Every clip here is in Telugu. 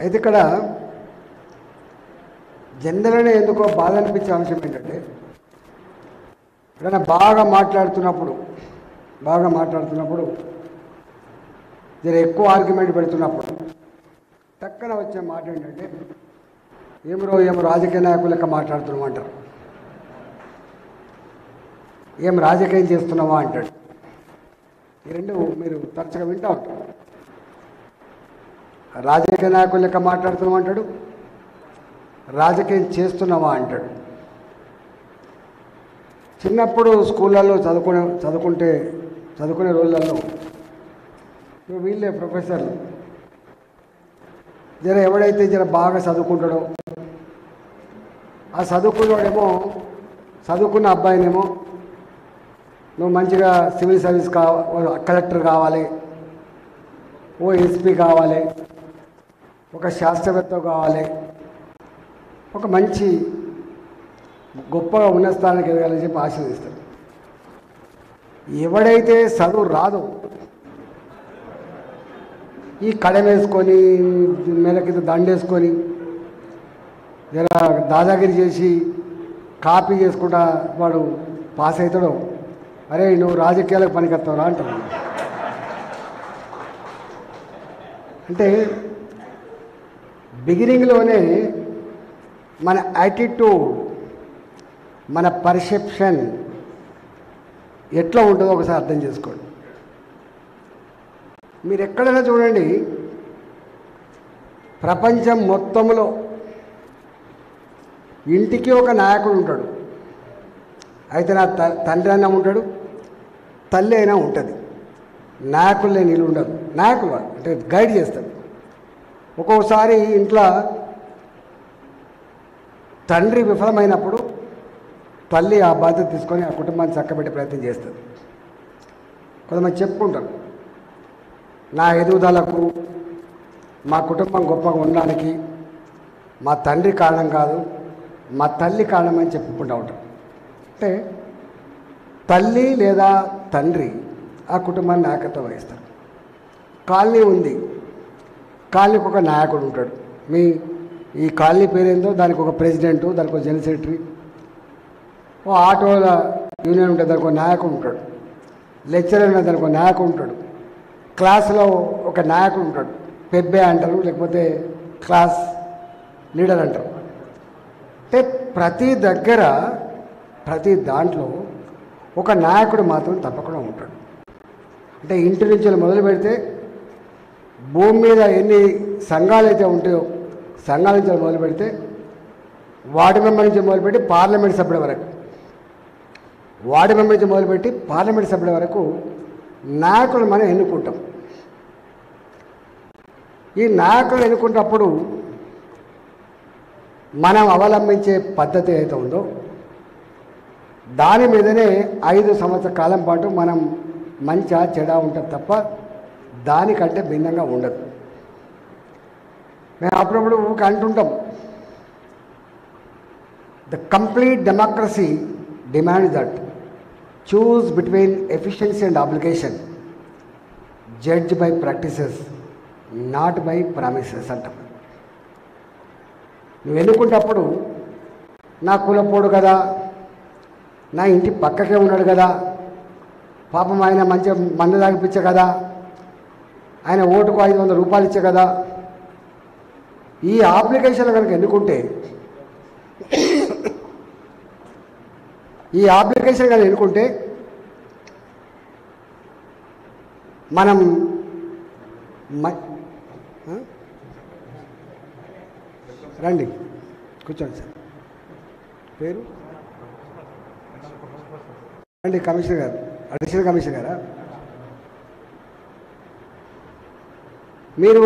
అయితే ఇక్కడ జనరల్గానే ఎందుకో బాధ అనిపించే అంశం ఏంటంటే ఏదైనా బాగా మాట్లాడుతున్నప్పుడు జర ఎక్కువ ఆర్గ్యుమెంట్ పెడుతున్నప్పుడు టక్కన వచ్చే మాట ఏంటంటే ఏమో రాజకీయ నాయకులు లెక్క మాట్లాడుతున్నాం అంటారు. ఏం రాజకీయం చేస్తున్నావా అంటాడు. ఈ రెండు మీరు తరచుగా వింటూ ఉంటారు. రాజకీయ నాయకులు లెక్క మాట్లాడుతున్నాం అంటాడు, రాజకీయం చేస్తున్నావా అంటాడు. చిన్నప్పుడు స్కూళ్ళల్లో చదువుకునే రోజులలో వీళ్ళే ప్రొఫెసర్లు ఎవడైతే బాగా చదువుకుంటాడో ఆ చదువుకున్న అబ్బాయినేమో నువ్వు మంచిగా సివిల్ సర్వీస్ కలెక్టర్ కావాలి, ఓ ఎస్పీ కావాలి, ఒక శాస్త్రవేత్త కావాలి, ఒక మంచి గొప్పగా ఉన్న స్థానానికి ఎదగాలని చెప్పి ఆశీర్వదిస్తాడు. ఎవడైతే చదువు రాదో ఈ కడెం వేసుకొని మెడ కింద దండేసుకొని దాదాగిరి చేసి కాపీ చేసుకుంటా వాడు పాస్ అవుతాడో, అరే నువ్వు రాజకీయాలకు పనికొస్తావురా అంటాడు. అంటే బిగినింగ్లోనే మన యాటిట్యూడ్, మన పర్సెప్షన్ ఎట్లా ఉంటుందో ఒకసారి అర్థం చేసుకోండి. మీరు ఎక్కడైనా చూడండి, ప్రపంచం మొత్తంలో ఇంటికి ఒక నాయకుడు ఉంటాడు. అయితే నా తండ్రి అయినా ఉంటాడు, తల్లి అయినా ఉంటుంది. నాయకులు లేని ఇల్లు ఉండదు. నాయకులు అంటే గైడ్ చేస్తాడు. ఒక్కొక్కసారి ఇంట్లో తండ్రి విఫలమైనప్పుడు తల్లి ఆ బాధ్యత తీసుకొని ఆ కుటుంబాన్ని చక్కబెట్టే ప్రయత్నం చేస్తుంది. కొంతమంది చెప్పుకుంటారు, నా ఎదుగుదలకు మా కుటుంబం గొప్పగా ఉండడానికి మా తండ్రి కారణం కాదు, మా తల్లి కారణం అని చెప్పుకుంటూ ఉంటారు. అంటే తల్లి లేదా తండ్రి ఆ కుటుంబాన్ని నాయకత్వం వహిస్తారు. కాలనీ ఉంది, కాలనీకి ఒక నాయకుడు ఉంటాడు. ఈ కాలనీ పేరేందో దానికి ఒక ప్రెసిడెంటు, దానికి ఒక జనరల్ సెక్రటరీ, ఓ ఆటోల యూనియన్ ఉంటుంది, దానికి ఒక నాయకుడు ఉంటాడు. లెక్చరర్ ఉన్న దానికి ఒక నాయకుడు ఉంటాడు. క్లాసులో ఒక నాయకుడు ఉంటాడు, పెబ్బే అంటారు, లేకపోతే క్లాస్ లీడర్ అంటారు. అంటే ప్రతి దాంట్లో ఒక నాయకుడు మాత్రం తప్పకుండా ఉంటాడు. అంటే ఇంటి నుంచి మొదలు పెడితే భూమి మీద ఎన్ని సంఘాలు అయితే ఉంటాయో సంఘాల నుంచి మొదలు పెడితే వార్డు మెంబర్ నుంచి మొదలుపెట్టి పార్లమెంట్ సభ్యుల వరకు, వార్డు మెంబర్ నుంచి మొదలుపెట్టి పార్లమెంట్ సభ్యుల వరకు నాయకులు మనం ఎన్నుకుంటాం. ఈ నాయకులు ఎన్నుకున్నప్పుడు మనం అవలంబించే పద్ధతి ఏదైతే ఉందో దాని మీదనే 5 సంవత్సరాల కాలం పాటు మనం మంచిగా చెడా ఉంటుంది తప్ప దానికంటే భిన్నంగా ఉండదు. మేము అప్పుడప్పుడు అంటుంటాం, the complete democracy demands that choose between efficiency and application, judge by practices not by promises అంటాం. నువ్వు ఎన్నుకుంటప్పుడు నా కులపోడు కదా, నా ఇంటి పక్కకే ఉన్నాడు కదా, పాపం ఆయన మంచిగా మందు తాగిపించే కదా, ఆయన ఓటుకు 500 రూపాయలు ఇచ్చే కదా, ఈ అప్లికేషన్ కనుక ఎన్నుకుంటే మనం రండి కూర్చోండి సార్, పేరు రండి. కమిషనర్ గారు, అడిషనల్ కమిషనర్ గారా? నేను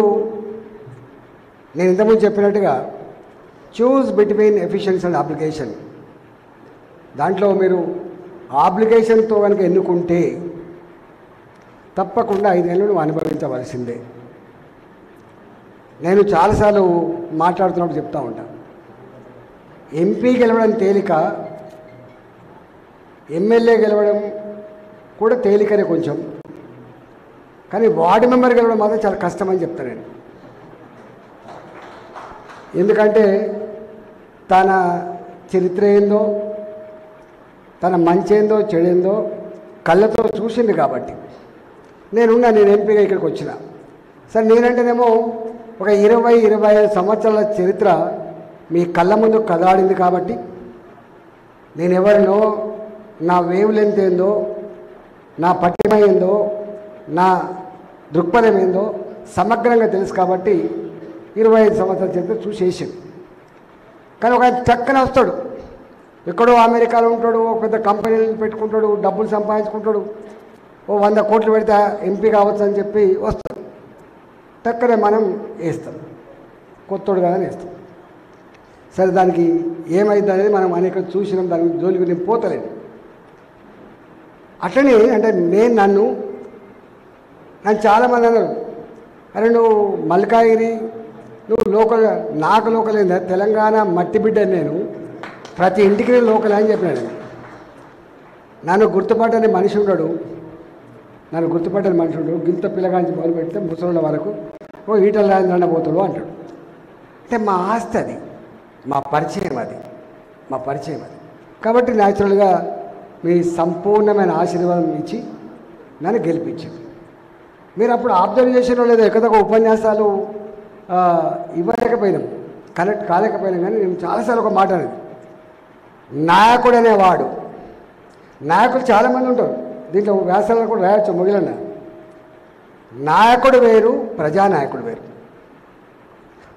ఇంతకుముందు చెప్పినట్టుగా చూస్ బిట్వీన్ ఎఫిషియన్సీ అండ్ అప్లికేషన్, దాంట్లో మీరు అప్లికేషన్తో కనుక ఎన్నుకుంటే తప్పకుండా 5 ఏళ్ళు నువ్వు అనుభవించవలసిందే. నేను చాలాసార్లు మాట్లాడుతున్నప్పుడు చెప్తా ఉంటాను, ఎంపీ గెలవడం తేలిక, ఎమ్మెల్యే గెలవడం కూడా తేలికనే కొంచెం, కానీ వార్డు మెంబర్ గెలవడం మాత్రం చాలా కష్టమని చెప్తాను నేను. ఎందుకంటే తన చరిత్ర ఏందో, తన మంచేందో చెడేందో కళ్ళతో చూసింది కాబట్టి నేను ఎంపీగా ఇక్కడికి వచ్చిన. సరే నేనంటేనేమో ఒక 20-25 సంవత్సరాల చరిత్ర మీ కళ్ళ ముందు కదాడింది కాబట్టి నేను ఎవరినో, నా వేవ్ లెంత్ ఏందో, నా పట్టిమ ఏందో, నా దృక్పథం ఏందో సమగ్రంగా తెలుసు కాబట్టి 25 సంవత్సరాల చరిత్ర చూసేసింది. కానీ ఒక చక్కన వస్తాడు, ఎక్కడో అమెరికాలో ఉంటాడు, ఒక పెద్ద కంపెనీలు పెట్టుకుంటాడు, డబ్బులు సంపాదించుకుంటాడు, ఓ 100 కోట్లు పెడితే ఎంపీ కావచ్చు అని చెప్పి వస్తాడు. టక్కనే మనం వేస్తాం, కొత్తోడు కదా అని వేస్తాం. సరే దానికి ఏమైంది అనేది మనం అనేక చూసినాం, దాని జోలికి నేను పోతలేను. అట్లనే అంటే నన్ను చాలామంది అన్నారు, అరే నువ్వు మల్కాగిరి, నువ్వు లోకల్, నాకు లోకల్ ఏందా, తెలంగాణ మట్టి బిడ్డని నేను, ప్రతి ఇంటికి లోకల్ అని చెప్పినాడు. నన్ను గుర్తుపట్టని మనిషి ఉండడు, గింత పిల్లగాంచి మొదలు పెడితే ముసలుల వరకు ఓ ఈటల రాజేంద్రన్న పోతాడు అంటాడు. అంటే మా ఆస్తి అది, మా పరిచయం అది. కాబట్టి న్యాచురల్గా మీ సంపూర్ణమైన ఆశీర్వాదం ఇచ్చి నన్ను గెలిపించారు. మీరు అప్పుడు అబ్జర్వ్ చేసినో లేదో ఎక్కడొక ఉపన్యాసాలు ఇవ్వలేకపోయినాం, కనెక్ట్ కాలేకపోయినాం. కానీ నేను చాలాసార్లు ఒక మాట అనేది, నాయకుడు అనేవాడు, నాయకులు చాలామంది ఉంటారు, దీంట్లో వ్యాసాలను కూడా రాయొచ్చు మిగిలిన. నాయకుడు వేరు, ప్రజానాయకుడు వేరు.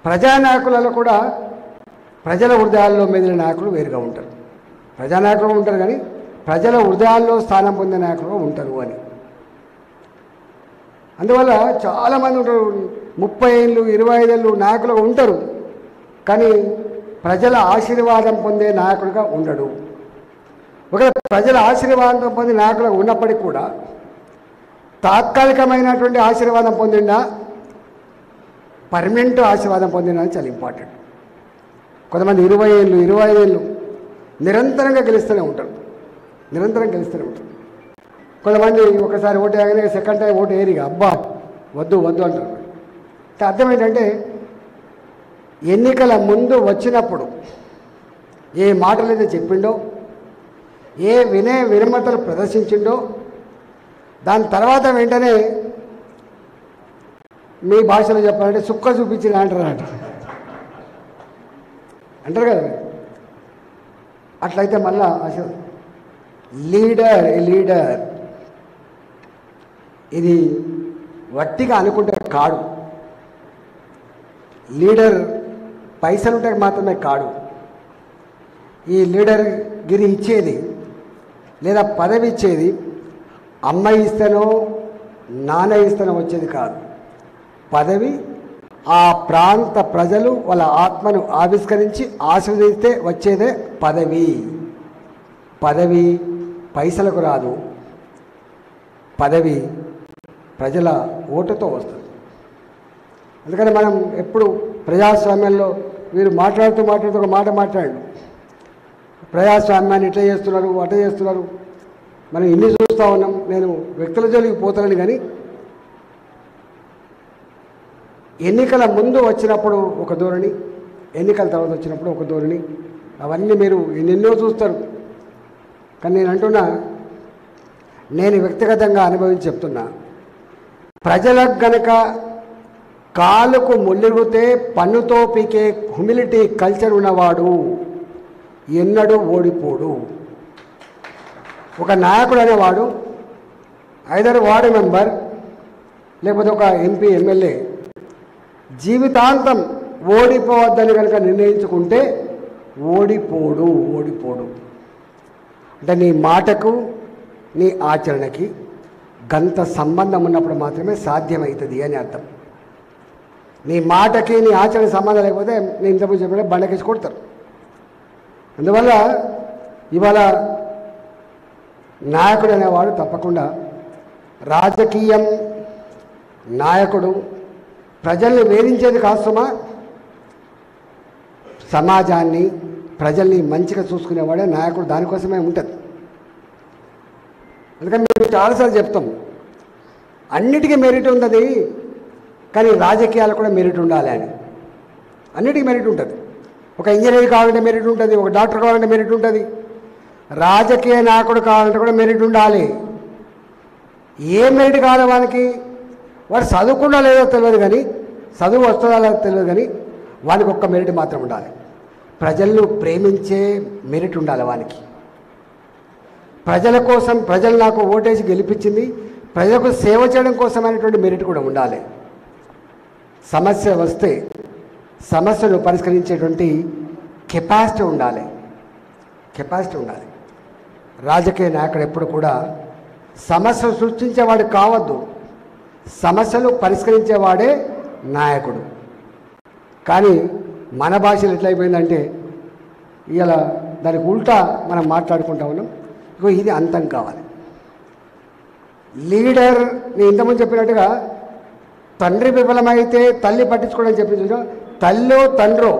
ప్రజానాయకులలో కూడా ప్రజల హృదయాల్లో మెదిలిన నాయకులు వేరుగా ఉంటారు. ప్రజానాయకులు ఉంటారు కానీ ప్రజల హృదయాల్లో స్థానం పొందే నాయకులు ఉంటారు అని. అందువల్ల చాలామంది ఉంటారు, 30 ఏళ్ళు 25 ఏళ్ళు నాయకులుగా ఉంటారు, కానీ ప్రజల ఆశీర్వాదం పొందే నాయకుడిగా ఉండడు. ఒకవేళ ప్రజల ఆశీర్వాదం పొందే నాయకులుగా ఉన్నప్పటికీ కూడా తాత్కాలికమైనటువంటి ఆశీర్వాదం పొందిండా, పర్మనెంట్ ఆశీర్వాదం పొందిండా అని చాలా ఇంపార్టెంట్. కొంతమంది 20 ఏళ్ళు 25 ఏళ్ళు నిరంతరంగా గెలుస్తూనే ఉంటారు. కొంతమంది ఒకసారి ఓటు వేయగానే సెకండ్ టైం ఓటు ఏరిగా అబ్బా వద్దు అంటారు. అర్థం ఏంటంటే ఎన్నికల ముందు వచ్చినప్పుడు ఏ మాటలైతే చెప్పిండో, ఏ వినయ వినమ్రతలు ప్రదర్శించిండో, దాని తర్వాత వెంటనే మీ భాషలో చెప్పాలంటే సుక్క చూపించిన అంటారు కదా. అట్లయితే మళ్ళా అసలు లీడర్ ఇది వట్టిగా అనుకుంటే కాడు. లీడర్ పైసలు ఉంటే మాత్రమే కాడు. ఈ లీడర్ గిరి ఇచ్చేది లేదా పదవి ఇచ్చేది అమ్మాయి ఇస్తేనో నాన్న ఇస్తేనో వచ్చేది కాదు. పదవి ఆ ప్రాంత ప్రజలు వాళ్ళ ఆత్మను ఆవిష్కరించి ఆస్వాదిస్తే వచ్చేదే పదవి. పైసలకు రాదు, పదవి ప్రజల ఓటుతో వస్తుంది. అందుకని మనం ఎప్పుడు ప్రజాస్వామ్యంలో వీరు మాట్లాడుతూ ఒక మాట మాట్లాడు, ప్రజాస్వామ్యాన్ని ఇట్లా చేస్తున్నారు అట్లా చేస్తున్నారు, మనం ఇన్ని చూస్తూ ఉన్నాం. నేను వ్యక్తుల జోలికి పోతానని, కానీ ఎన్నికల ముందు వచ్చినప్పుడు ఒక ధోరణి, ఎన్నికల తర్వాత వచ్చినప్పుడు ఒక ధోరణి, అవన్నీ మీరు ఎన్నెన్నో చూస్తారు. కానీ నేను అంటున్నా, నేను వ్యక్తిగతంగా అనుభవించి చెప్తున్నా, ప్రజలకు గనక కాలుకు ముళ్ళిగితే పన్నుతో పీకే హ్యూమిలిటీ కల్చర్ ఉన్నవాడు ఎన్నడూ ఓడిపోడు. ఒక నాయకుడు అనేవాడు ఐదర్ వార్డు మెంబర్ లేకపోతే ఒక ఎంపీ ఎమ్మెల్యే జీవితాంతం ఓడిపోవద్దని కనుక నిర్ణయించుకుంటే ఓడిపోడు. అంటే నీ మాటకు నీ ఆచరణకి గంత సంబంధం ఉన్నప్పుడు మాత్రమే సాధ్యమవుతుంది అని అర్థం. నీ మాటకి నీ ఆచరణ సంబంధం లేకపోతే నేను ఇంతకుముందు చెప్పిన బండకేసి కొడతారు. అందువల్ల ఇవాళ నాయకుడు అనేవాడు తప్పకుండా రాజకీయం, నాయకుడు ప్రజల్ని వేధించేది కాస్తుమా, సమాజాన్ని ప్రజల్ని మంచిగా చూసుకునేవాడే నాయకుడు. దానికోసమే ఉంటుంది. అందుకని మేము చాలాసార్లు చెప్తాం, అన్నిటికీ మెరిట్ ఉంటుంది, కానీ రాజకీయాలు కూడా మెరిట్ ఉండాలి అని. అన్నిటికీ మెరిట్ ఉంటుంది. ఒక ఇంజనీర్ కావాలంటే మెరిట్ ఉంటుంది, ఒక డాక్టర్ కావాలంటే మెరిట్ ఉంటుంది, రాజకీయ నాయకుడు కావాలంటే కూడా మెరిట్ ఉండాలి. ఏ మెరిట్ కావాలి వానికి? వాడు చదువుకున్నా లేదో తెలియదు కానీ, చదువు వస్తుందా లేదో తెలియదు కానీ వానికి ఒక్క మెరిట్ మాత్రం ఉండాలి. ప్రజలను ప్రేమించే మెరిట్ ఉండాలి వానికి. ప్రజల కోసం, ప్రజలు నాకు ఓటేసి గెలిపించింది, ప్రజలకు సేవ చేయడం కోసం అనేటువంటి మెరిట్ కూడా ఉండాలి. సమస్య వస్తే సమస్యను పరిష్కరించేటువంటి కెపాసిటీ ఉండాలి. రాజకీయ నాయకుడు ఎప్పుడు కూడా సమస్యలు సృష్టించేవాడు కావద్దు, సమస్యలు పరిష్కరించేవాడే నాయకుడు. కానీ మన భాషలో ఎట్లయిపోయిందంటే ఇలా దానికి ఉల్టా మనం మాట్లాడుకుంటా ఉన్నాం. ఇగో ఇది అంతం కావాలి. లీడర్ నేను ఇంతకుముందు చెప్పినట్టుగా తండ్రి విఫలమైతే తల్లి పట్టించుకోవడం చెప్పించు, తల్లో తండ్రో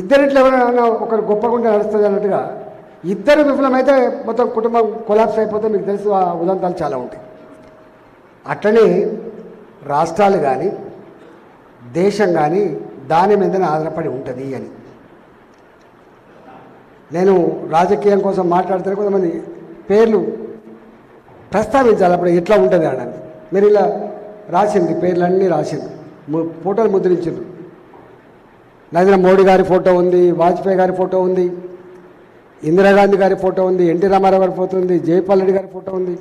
ఇద్దరిట్లో ఎవరైనా ఒకరు గొప్పగుంటే నడుస్తుంది అన్నట్టుగా ఇద్దరు విఫలమైతే మొత్తం కుటుంబం కొలాప్స్ అయిపోతే మీకు తెలుసు ఆ ఉదంతాలు చాలా ఉంటాయి. అట్లనే రాష్ట్రాలు కానీ దేశం కానీ దాని మీదనే ఆధారపడి ఉంటుంది అని. నేను రాజకీయం కోసం మాట్లాడితే కొంతమంది పేర్లు ప్రస్తావించాలి, అప్పుడు ఎట్లా ఉంటుంది అనడానికి. మీరు ఇలా రాసింది, పేర్లన్నీ రాసింది, ఫోటోలు ముద్రించారు. నరేంద్ర మోడీ గారి ఫోటో ఉంది, వాజ్పేయి గారి ఫోటో ఉంది, ఇందిరాగాంధీ గారి ఫోటో ఉంది, ఎన్టీ రామారావు గారి ఫోటో ఉంది, జయపాల్ రెడ్డి గారి ఫోటో ఉంది.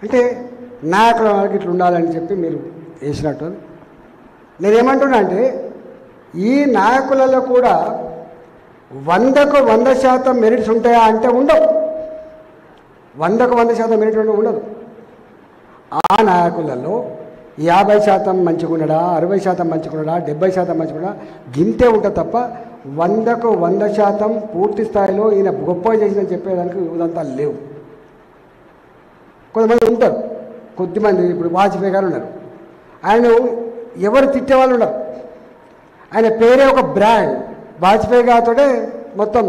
అంటే నాయకుల వాళ్ళకి ఇట్లా ఉండాలని చెప్పి మీరు వేసినట్టు. నేనేమంటున్నా అంటే ఈ నాయకులలో కూడా 100% మెరిట్స్ ఉంటాయా అంటే ఉండవు. 100% మెరిట్ ఉండదు. ఆ నాయకులలో 50% మంచిగా ఉండడా, 60% మంచిగా ఉండడా, 70% మంచిగా ఉండడా, గింతే ఉంటుంది తప్ప 100% పూర్తి స్థాయిలో ఈయన గొప్ప చేసిందని చెప్పేదానికి ఉదంతాలు లేవు. కొంతమంది ఉంటారు, కొద్దిమంది. ఇప్పుడు వాజ్పేయి గారు ఉన్నారు, ఆయన ఎవరు తిట్టేవాళ్ళు ఉన్నారు. ఆయన పేరే ఒక బ్రాండ్. వాజ్పేయి గారితోటే మొత్తం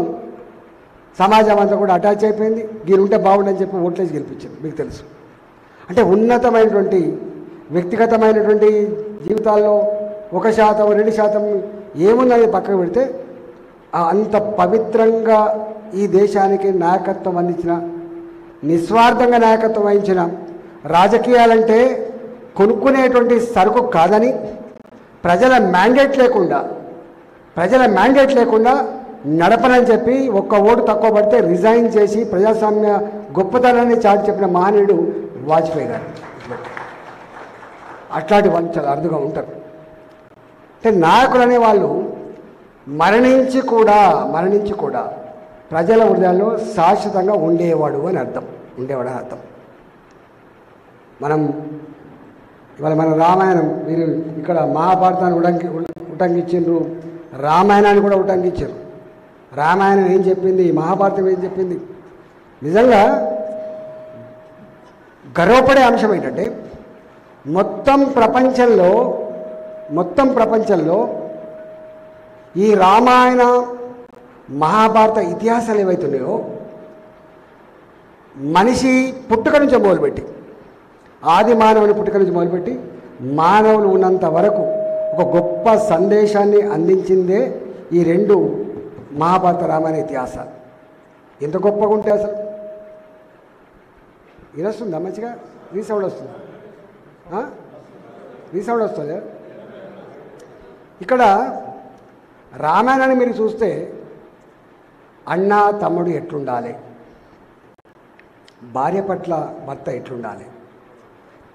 సమాజం అంతా కూడా అటాచ్ అయిపోయింది. వీరు ఉంటే బాగుండని చెప్పి ఓట్లేసి గెలిపించారు, మీకు తెలుసు. అంటే ఉన్నతమైనటువంటి వ్యక్తిగతమైనటువంటి జీవితాల్లో 1%, 2% ఏమున్నది పక్కకు పెడితే అంత పవిత్రంగా ఈ దేశానికి నాయకత్వం అందించిన, నిస్వార్థంగా నాయకత్వం వహించిన, రాజకీయాలంటే కొనుక్కునేటువంటి సరుకు కాదని ప్రజల మ్యాండేట్ లేకుండా నడపనని చెప్పి ఒక్క ఓటు తక్కువ పడితే రిజైన్ చేసి ప్రజాస్వామ్య గొప్పతనాన్ని చాటి చెప్పిన మహనీయుడు వాజ్పేయి గారు. అట్లాంటి వాళ్ళు చాలా అరుదుగా ఉంటారు. అంటే నాయకులు అనేవాళ్ళు మరణించి కూడా ప్రజల హృదయాల్లో శాశ్వతంగా ఉండేవాడు అని అర్థం. మనం ఇవాళ మన రామాయణం, మీరు ఇక్కడ మహాభారతాన్ని ఉటంకించారు, రామాయణాన్ని కూడా ఉటంకించారు. రామాయణం ఏం చెప్పింది, మహాభారతం ఏం చెప్పింది? నిజంగా గర్వపడే అంశం ఏంటంటే మొత్తం ప్రపంచంలో ఈ రామాయణ మహాభారత ఇతిహాసాలు ఏవైతున్నాయో మనిషి పుట్టుక నుంచి మొదలుపెట్టి, ఆది మానవుని పుట్టుక నుంచి మొదలుపెట్టి మానవులు ఉన్నంత వరకు ఒక గొప్ప సందేశాన్ని అందించిందే ఈ 2 మహాభారత రామాయణ ఇతిహాసాలు. ఎంత గొప్పగా ఉంటాయి అసలు. వస్తుందా మంచిగా? రీసౌండ్ వస్తుంది. ఇక్కడ రామాయణాన్ని మీరు చూస్తే అన్న తమ్ముడు ఎట్లుండాలి, భార్య పట్ల భర్త ఎట్లుండాలి,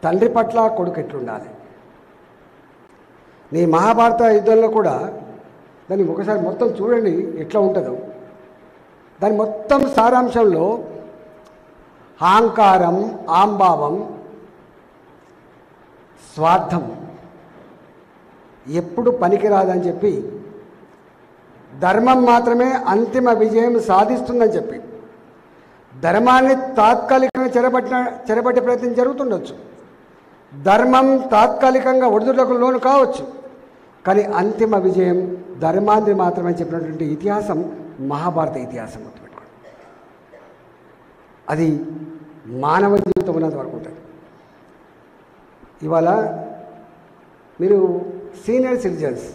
తండ్రి పట్ల కొడుకు ఎట్లుండాలి. నీ మహాభారత యుద్ధంలో కూడా దాన్ని ఒకసారి మొత్తం చూడండి ఎట్లా ఉంటుందో. దాని మొత్తం సారాంశంలో అహంకారం, ఆంభావం, స్వార్థం ఎప్పుడు పనికిరాదని చెప్పి, ధర్మం మాత్రమే అంతిమ విజయం సాధిస్తుందని చెప్పి, ధర్మాన్ని తాత్కాలికంగా చెరబట్టే ప్రయత్నం జరుగుతుండొచ్చు, ధర్మం తాత్కాలికంగా ఒడిదుడుకు లోను కావచ్చు, కానీ అంతిమ విజయం ధర్మాన్ని మాత్రమే చెప్పినటువంటి ఇతిహాసం మహాభారత ఇతిహాసం. గుర్తుపెట్టుకోండి, అది మానవ జీవితం ఉన్నంత వరకు ఉంటుంది. ఇవాళ మీరు సీనియర్ సిటిజన్స్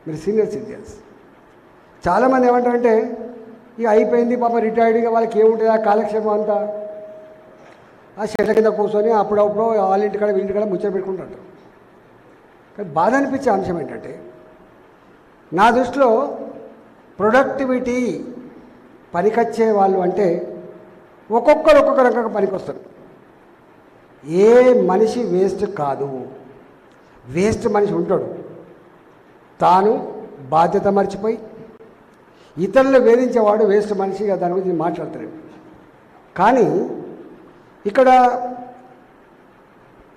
మీరు సీనియర్ సిటిజన్స్. చాలామంది ఏమంటారంటే ఇక అయిపోయింది పాప రిటైర్డ్గా వాళ్ళకి ఏముంటుంది ఆ కాలక్షేపం అంతా ఆ చెట్ల కింద కూర్చొని అప్పుడప్పుడు వాళ్ళ ఇంటికాడ వీళ్ళింటికాడ ముచ్చట పెట్టుకుంటారు. కానీ బాధ అనిపించే అంశం ఏంటంటే నా దృష్టిలో ప్రొడక్టివిటీ పనికొచ్చే వాళ్ళు అంటే ఒక్కొక్కరు ఒక్కొక్క రకంగా పనికొస్తారు. ఏ మనిషి వేస్ట్ కాదు. వేస్ట్ మనిషి ఉంటాడు తాను బాధ్యత మర్చిపోయి ఇతరులు వేధించేవాడు వేస్ట్ మనిషిగా దాని గురించి మాట్లాడతాడు. కానీ ఇక్కడ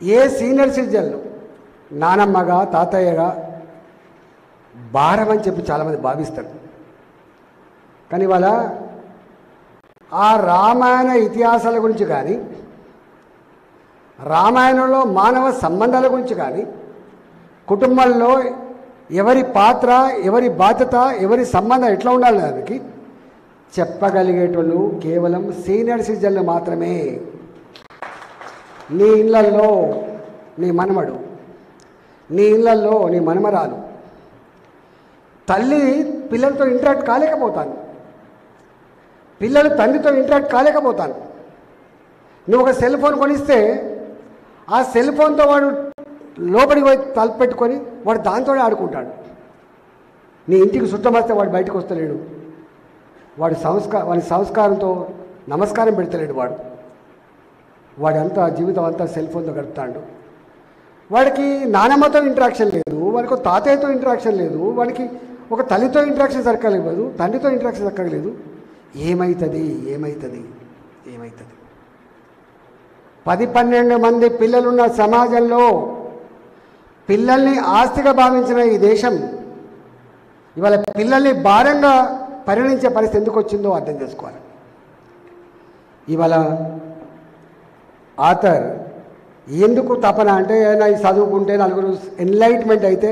ఏ సీనియర్ సిటిజన్లు నానమ్మగా తాతయ్యగా భారం అని చెప్పి చాలామంది భావిస్తారు. కానీ ఇవాళ ఆ రామాయణ ఇతిహాసాల గురించి కానీ రామాయణంలో మానవ సంబంధాల గురించి కానీ కుటుంబంలో ఎవరి పాత్ర ఎవరి బాధ్యత ఎవరి సంబంధం ఎట్లా ఉండాలి దానికి చెప్పగలిగేటోళ్ళు కేవలం సీనియర్ సిటిజన్లు మాత్రమే. నీ ఇళ్ళల్లో నీ మనమడు, నీ ఇళ్ళల్లో నీ మనమరాలు, తల్లి పిల్లలతో ఇంటరాక్ట్ కాలేకపోతాను, పిల్లలు తండ్రితో ఇంటరాక్ట్ కాలేకపోతాను. నువ్వు ఒక సెల్ ఫోన్ కొనిస్తే ఆ సెల్ ఫోన్తో వాడు లోపలికి పోయి తలుపు పెట్టుకొని వాడు దాంతోనే ఆడుకుంటాడు. నీ ఇంటికి చుట్టం వస్తే వాడు బయటకు వస్తలేడు, వాడి సంస్కారంతో నమస్కారం పెడతలేడు, వాడి అంతా జీవితం అంతా సెల్ ఫోన్తో గడుపుతాడు. వాడికి నానమ్మతో ఇంటరాక్షన్ లేదు, వాడికి ఒక తాతయ్యతో ఇంటరాక్షన్ లేదు, వాడికి ఒక తల్లితో ఇంటరాక్షన్ సరికలేదు, తండ్రితో ఇంటరాక్షన్ సరికలేదు. ఏమవుతుంది 10-12 మంది పిల్లలున్న సమాజంలో పిల్లల్ని ఆస్తిగా భావించిన ఈ దేశం ఇవాళ పిల్లల్ని భారంగా పరిగణించే పరిస్థితి ఎందుకు వచ్చిందో అర్థం చేసుకోవాలి. ఇవాళ ఆథర్ ఎందుకు తపన అంటే ఏదైనా చదువుకుంటే నలుగురు ఎన్లైట్మెంట్ అయితే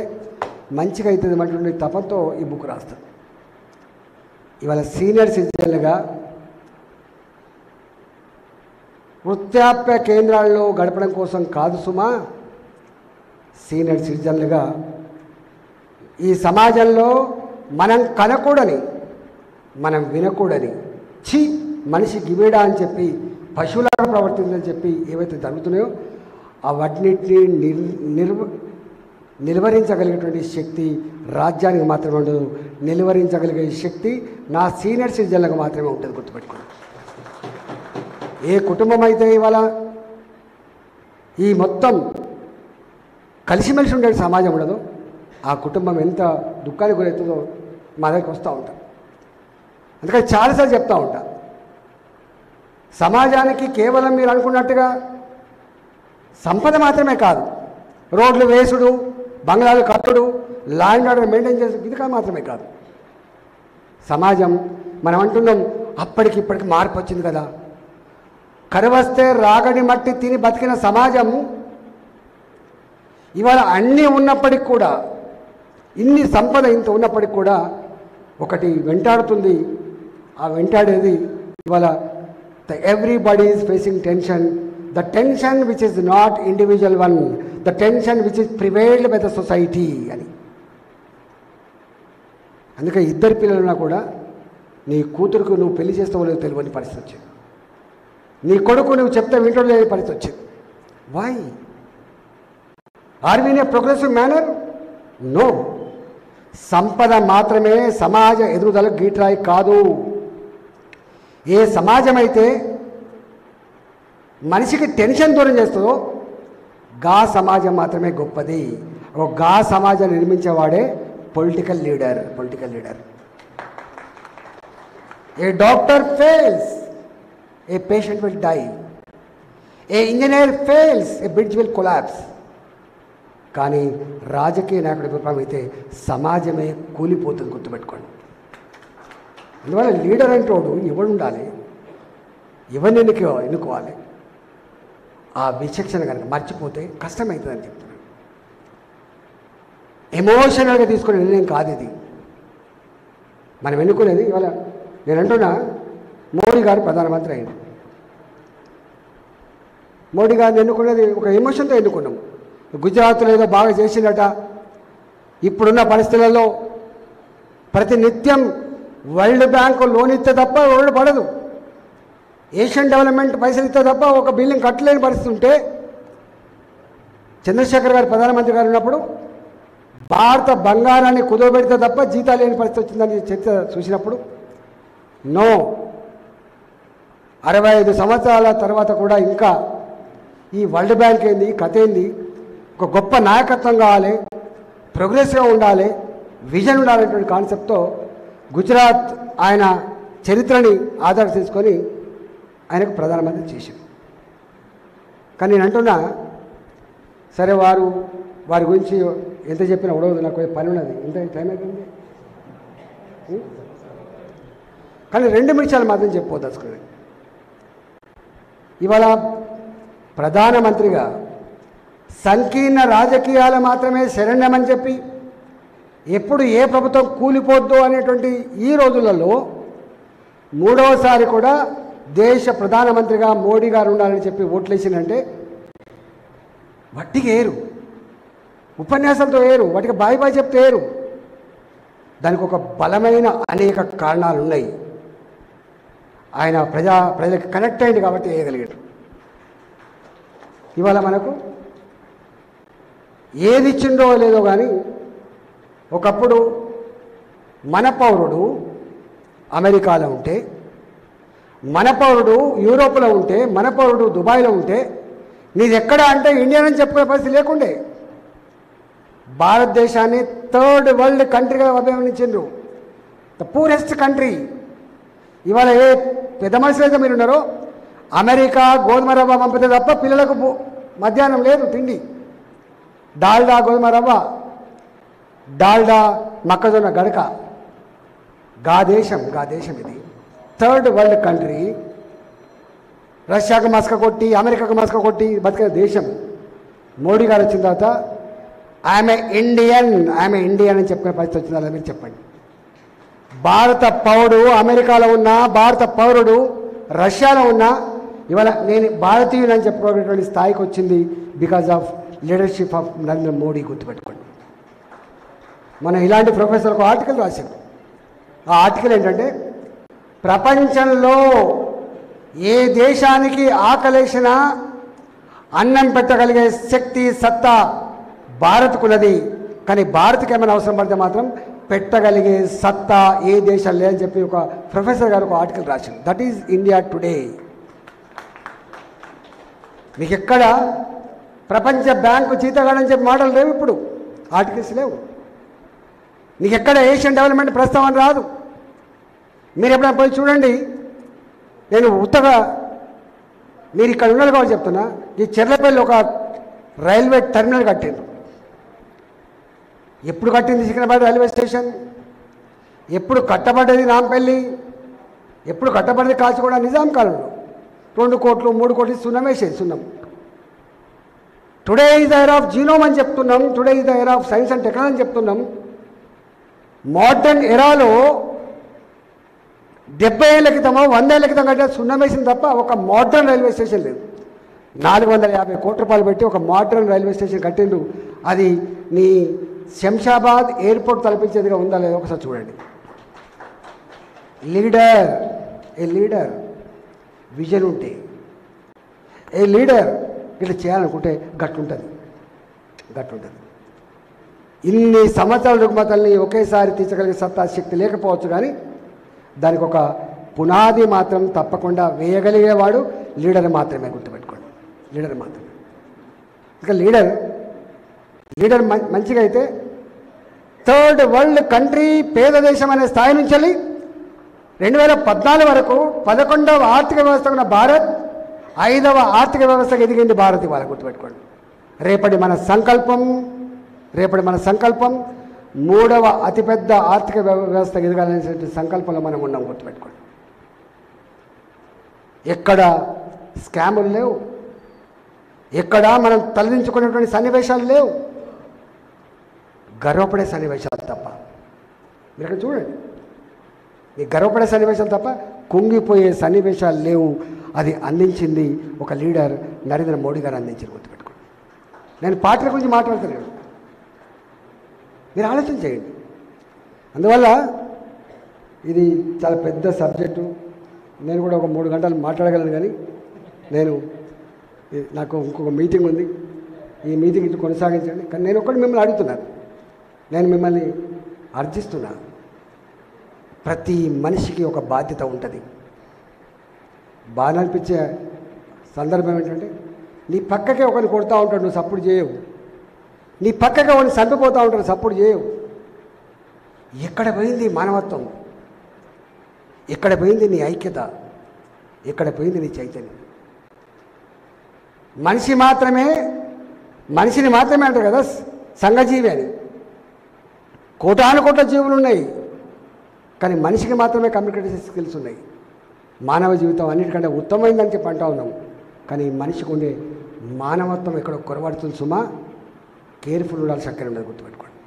మంచిగా అవుతుంది అన్నటువంటి తపనతో ఈ బుక్ రాస్తాడు. ఇవాళ సీనియర్ సిటిజన్లుగా వృద్ధాప్య కేంద్రాల్లో గడపడం కోసం కాదు సుమా, సీనియర్ సిటిజన్లుగా ఈ సమాజంలో మనం కనకూడని మనం వినకూడని మనిషి గివేడా అని చెప్పి పశువులాగా ప్రవర్తిందని చెప్పి ఏవైతే జరుగుతున్నాయో అవన్నిటిని నిలువరించగలిగేటువంటి శక్తి రాజ్యానికి మాత్రమే ఉండదు. నిలువరించగలిగే శక్తి నా సీనియర్ సిటిజన్లకు మాత్రమే ఉంటుంది. గుర్తుపెట్టుకోండి. ఏ కుటుంబం అయితే ఇవాళ ఈ మొత్తం కలిసిమెలిసి ఉండే సమాజం ఉండదో ఆ కుటుంబం ఎంత దుఃఖానికి గురవుతుందో మా దగ్గరికి వస్తూ ఉంటాం. అందుకని చాలాసార్లు చెప్తూ ఉంటా, సమాజానికి కేవలం మీరు అనుకున్నట్టుగా సంపద మాత్రమే కాదు, రోడ్లు వేసుడు, బంగ్లాలు కట్టుడు, లా అండ్ ఆర్డర్ మెయింటైన్ చేసే ఇది మాత్రమే కాదు. సమాజం మనం అంటున్నాం అప్పటికిప్పటికి మార్పు వచ్చింది కదా, కరువస్తే రాగడి మట్టి తిని బతికిన సమాజం ఇవాళ అన్నీ ఉన్నప్పటికి కూడా, ఇన్ని సంపద ఇంత ఉన్నప్పటికి కూడా ఒకటి వెంటాడుతుంది. ఆ వెంటాడేది ఇవాళ everybody is facing tension. The tension which is not individual one, the tension which is prevailed by the society అని. అందుకే ఇద్దరు పిల్లలున్నా కూడా నీ కూతురుకు నువ్వు పెళ్లి చేస్తావో లేదో తెలియని పరిస్థితి వచ్చింది, నీ కొడుకు నువ్వు చెప్తే వింటో లేని పరిస్థితి వచ్చింది. Why are we in a progressive manner? No. సంపద మాత్రమే సమాజ ఎదుగుదలకు గీట్రాయి కాదు. ఏ సమాజం అయితే మనిషికి టెన్షన్ దూరం చేస్తుందో గా సమాజం మాత్రమే గొప్పది. ఒక గా సమాజం నిర్మించేవాడే political leader. A doctor fails, a patient will die. A engineer fails, a bridge will collapse. కానీ రాజకీయ నాయకుడి విఫలం అయితే సమాజమే కూలిపోతుంది. గుర్తుపెట్టుకోండి. అందువల్ల లీడర్ అంటోడు ఎవడు ఉండాలి, ఎవరిని ఎన్నుకోవాలి, ఆ విచక్షణ కనుక మర్చిపోతే కష్టమవుతుందని చెప్తున్నాను. ఎమోషనల్గా తీసుకునే నిర్ణయం కాదు ఇది. మనం ఎన్నుకునేది ఇవాళ నేను అంటున్నా, మోడీ గారు ప్రధానమంత్రి అయ్యారు. మోడీ గారిని ఎన్నుకునేది ఒక ఎమోషన్తో ఎన్నుకున్నాం. గుజరాత్లో ఏదో బాగా చేసిందట, ఇప్పుడున్న పరిస్థితులలో ప్రతినిత్యం వరల్డ్ బ్యాంకు లోన్ ఇస్తే తప్ప రోడ్డు పడదు, ఏషియన్ డెవలప్మెంట్ పైసలు ఇస్తే తప్ప ఒక బిల్డింగ్ కట్టలేని పరిస్థితి ఉంటే, చంద్రశేఖర్ గారు ప్రధానమంత్రి గారు ఉన్నప్పుడు భారత బంగారాన్ని కుదవబెడితే తప్ప జీతాలు లేని పరిస్థితి వచ్చిందని చర్చ చూసినప్పుడు, నో 65 సంవత్సరాల తర్వాత కూడా ఇంకా ఈ వరల్డ్ బ్యాంక్ ఏంది, కథ ఏంది, ఒక గొప్ప నాయకత్వం కావాలి, ప్రోగ్రెసివ్గా ఉండాలి, విజన్ ఉండాలనేటువంటి కాన్సెప్ట్తో గుజరాత్ ఆయన చరిత్రని ఆధారం చేసుకొని ఆయనకు ప్రధానమంత్రి చేశారు. కానీ నేను అంటున్నా, సరే వారి గురించి ఎంత చెప్పినా ఉడవదు, నాకు పని ఉన్నది, ఎంత టైం అయిపోయింది. కానీ 2 నిమిషాలు మాత్రం చెప్పుకోదలుచుకున్నాను. ఇవాళ ప్రధానమంత్రిగా సంకీర్ణ రాజకీయాలు మాత్రమే శరణ్యమని చెప్పి ఎప్పుడు ఏ ప్రభుత్వం కూలిపోద్దో అనేటువంటి ఈ రోజులలో 3వసారి కూడా దేశ ప్రధానమంత్రిగా మోడీ గారు ఉండాలని చెప్పి ఓట్లేసిందంటే వట్టికి ఏరు, ఉపన్యాసంతో ఏరు, వాటికి బాయ్ చెప్తే ఏరు. దానికి ఒక బలమైన అనేక కారణాలు ఉన్నాయి. ఆయన ప్రజలకు కనెక్ట్ అయింది కాబట్టి వేయగలిగాడు. ఇవాళ మనకు ఏది ఇచ్చిందో లేదో కానీ ఒకప్పుడు మన పౌరుడు అమెరికాలో ఉంటే, మన పౌరుడు యూరోప్లో ఉంటే, మన పౌరుడు దుబాయ్లో ఉంటే, నీది ఎక్కడ అంటే ఇండియన్ అని చెప్పుకునే పరిస్థితి లేకుండే. భారతదేశాన్ని 3rd వరల్డ్ కంట్రీగా అభివర్ణించిండ్రు, ద పూరెస్ట్ కంట్రీ. ఇవాళ ఏ పెద్ద మనుషులు అయితే మీరు ఉన్నారో, అమెరికా గోధుమ రవ్వ పంపితే తప్ప పిల్లలకు మధ్యాహ్నం లేదు తిండి. డాల్డా గోధుమ రవ్వ, డాల్డా మొక్కజొన్న గడక, గా దేశం ఇది 3rd వరల్డ్ కంట్రీ. రష్యాకు మస్క కొట్టి, అమెరికాకు మస్క కొట్టి బతికిన దేశం. మోడీ గారు వచ్చిన తర్వాత ఆమె ఇండియన్ అని చెప్పుకునే పరిస్థితి వచ్చిందా మీరు చెప్పండి. భారత పౌరుడు అమెరికాలో ఉన్నా, భారత పౌరుడు రష్యాలో ఉన్నా ఇవాళ నేను భారతీయుని అని చెప్పుకునేటువంటి స్థాయికి వచ్చింది because of leadership of Narendra Modi. గుర్తుపెట్టుకోండి. మనం ఇలాంటి ప్రొఫెసర్కు ఆర్టికల్ రాశాం. ఆ ఆర్టికల్ ఏంటంటే, ప్రపంచంలో ఏ దేశానికి ఆకలేసినా అన్నం పెట్టగలిగే శక్తి సత్తా భారత్కున్నది, కానీ భారత్కి ఏమైనా అవసరం పడితే మాత్రం పెట్టగలిగే సత్తా ఏ దేశం లేదని చెప్పి ఒక ప్రొఫెసర్ గారు ఒక ఆర్టికల్ రాశారు. That is India today. మీకు ఎక్కడ ప్రపంచ బ్యాంకు జీతగాడని చెప్పి మాటలు లేవు, ఇప్పుడు ఆర్టికల్స్ లేవు. నీకు ఎక్కడ ఏషియన్ డెవలప్మెంట్ ప్రస్తావన రాదు. మీరు ఎప్పుడైనా పోయి చూడండి. నేను ఉత్తగా మీరు ఇక్కడ ఉన్నారు కాబట్టి చెప్తున్నా, ఈ చెర్లపల్లి ఒక రైల్వే టెర్మినల్ కట్టిండ్రు. ఎప్పుడు కట్టింది సికింద్రాబాద్ రైల్వే స్టేషన్? ఎప్పుడు కట్టబడ్డది నాంపల్లి? ఎప్పుడు కట్టబడ్డది కాచిగూడ? నిజాం కాలంలో 2 కోట్లు 3 కోట్లు సున్నం వేసేది, సున్నం. Today is the era of genome అని చెప్తున్నాం, today is the era of science and technology అని చెప్తున్నాం. మోడర్న్ ఎరాలో 70 ఏళ్ళ క్రితమో 100 ఏళ్ళ క్రితం కంటే సున్నం వేసింది తప్ప ఒక మోడర్న్ రైల్వే స్టేషన్ లేదు. 450 కోట్ల రూపాయలు పెట్టి ఒక మోడర్న్ రైల్వే స్టేషన్ కట్టిండు. అది నీ శంషాబాద్ ఎయిర్పోర్ట్ తలపించేదిగా ఉందా లేదో ఒకసారి చూడండి. లీడర్ విజన్ ఉంటే, లీడర్ ఇట్లా చేయాలనుకుంటే గట్లుంటుంది. ఇన్ని సంవత్సరాల రుగ్మతల్ని ఒకేసారి తీర్చగలిగే సత్తా శక్తి లేకపోవచ్చు, కానీ దానికి ఒక పునాది మాత్రం తప్పకుండా వేయగలిగేవాడు లీడర్ మాత్రమే. గుర్తుపెట్టుకోండి, లీడర్ మాత్రమే. ఇక లీడర్ మంచిగా అయితే 3rd వరల్డ్ కంట్రీ, పేద దేశం అనే స్థాయి నుంచి వెళ్ళి 2014 వరకు 11వ ఆర్థిక వ్యవస్థ ఉన్న భారత్ 5వ ఆర్థిక వ్యవస్థకు ఎదిగింది భారత్. ఇవాళ గుర్తుపెట్టుకోండి. రేపటి మన సంకల్పం 3వ అతిపెద్ద ఆర్థిక వ్యవస్థ ఎదగాలనేటువంటి సంకల్పంలో మనం ఉన్నాం. గుర్తుపెట్టుకోండి. ఎక్కడ స్కాములు లేవు, ఎక్కడ మనం తలదించుకునేటువంటి సన్నివేశాలు లేవు, గర్వపడే సన్నివేశాలు తప్ప. మీరు ఇక్కడ చూడండి, మీకు గర్వపడే సన్నివేశాలు తప్ప కుంగిపోయే సన్నివేశాలు లేవు. అది అందించింది ఒక లీడర్ నరేంద్ర మోడీ గారు అందించారు. గుర్తుపెట్టుకోండి. నేను పార్టీల గురించి మాట్లాడుతున్నాను, మీరు ఆలోచన చేయండి. అందువల్ల ఇది చాలా పెద్ద సబ్జెక్టు. నేను కూడా ఒక 3 గంటలు మాట్లాడగలను, కానీ నాకు ఇంకొక మీటింగ్ ఉంది. ఈ మీటింగ్ ఇటు కొనసాగించండి. కానీ నేను ఒకటి మిమ్మల్ని అడుగుతున్నాను, నేను మిమ్మల్ని అర్థిస్తున్నాను. ప్రతి మనిషికి ఒక బాధ్యత ఉంటుంది. బాగా అనిపించే సందర్భం ఏంటంటే, నీ పక్కకే ఒకరిని కొడతా ఉంటాడు, నువ్వు సపోర్ట్ చేయవు. నీ పక్కకే ఒకరిని చంపిపోతూ ఉంటాడు, సపోర్ట్ చేయవు. ఎక్కడ పోయింది మానవత్వం? ఎక్కడ పోయింది నీ ఐక్యత? ఎక్కడ పోయింది నీ చైతన్యం? మనిషిని మాత్రమే అంటారు కదా సంఘజీవి అని. కోటాను కోట్ల జీవులు ఉన్నాయి, కానీ మనిషికి మాత్రమే కమ్యూనికేషన్ స్కిల్స్ ఉన్నాయి. మానవ జీవితం అన్నిటికంటే ఉత్తమమైందని చెప్పి అంటా ఉన్నాం, కానీ మనిషికి ఉండే మానవత్వం ఎక్కడో కొరబడుతుంది సుమా. కేర్ఫుల్ ఉండాల్సి అక్కడ ఉండదు, గుర్తుపెట్టుకోండి.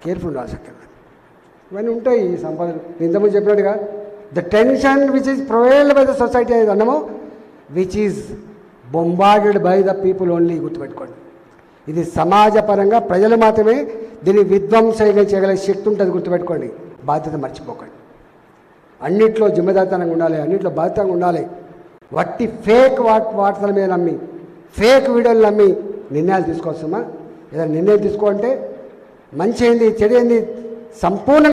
కేర్ఫుల్ ఉండాల్సి అక్కడ ఉండదు. ఇవన్నీ ఉంటాయి ఈ సంపాదన. ఇంతకుముందు చెప్పినట్టుగా the tension which is prevailed by the society అనేది అన్నమో which is bombarded by the people only, గుర్తుపెట్టుకోండి. ఇది సమాజపరంగా ప్రజలు మాత్రమే దీన్ని విధ్వంసం చేయగల శక్తి ఉంటుంది, గుర్తుపెట్టుకోండి. బాధ్యత మర్చిపోకండి. అన్నిట్లో జిమ్మదారితనంగా ఉండాలి, అన్నిట్లో బాధ్యతగా ఉండాలి. వట్టి ఫేక్ వార్తల మీద నమ్మి, ఫేక్ వీడియోలు నమ్మి నిర్ణయాలు తీసుకోవచ్చమ్మా. ఏదైనా నిర్ణయం తీసుకోవాలంటే మంచి ఏంది చెడు ఏంది సంపూర్ణ